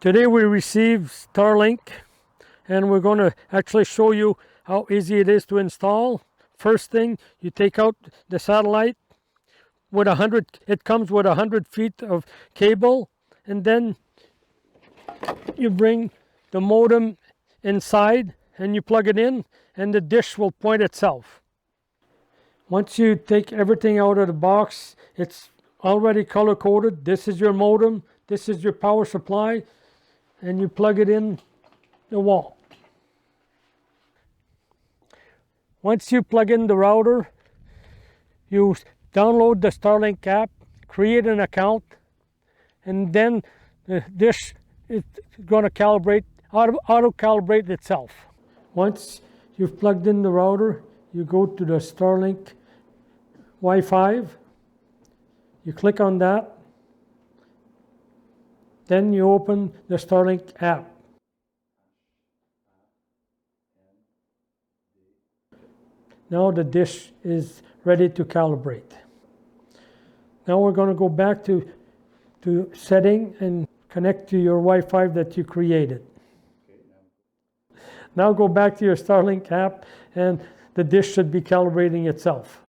Today we received Starlink, and we're going to actually show you how easy it is to install. First thing, you take out the satellite with it comes with 100 feet of cable, and then you bring the modem inside and you plug it in, and the dish will point itself. Once you take everything out of the box, it's already color coded. This is your modem, this is your power supply, and you plug it in the wall. Once you plug in the router, you download the Starlink app, create an account, and then the dish is going to auto calibrate itself. Once you've plugged in the router, you go to the Starlink Wi-Fi, you click on that, then you open the Starlink app. Now the dish is ready to calibrate. Now we're going to go back to setting and connect to your Wi-Fi that you created. Now go back to your Starlink app and the dish should be calibrating itself.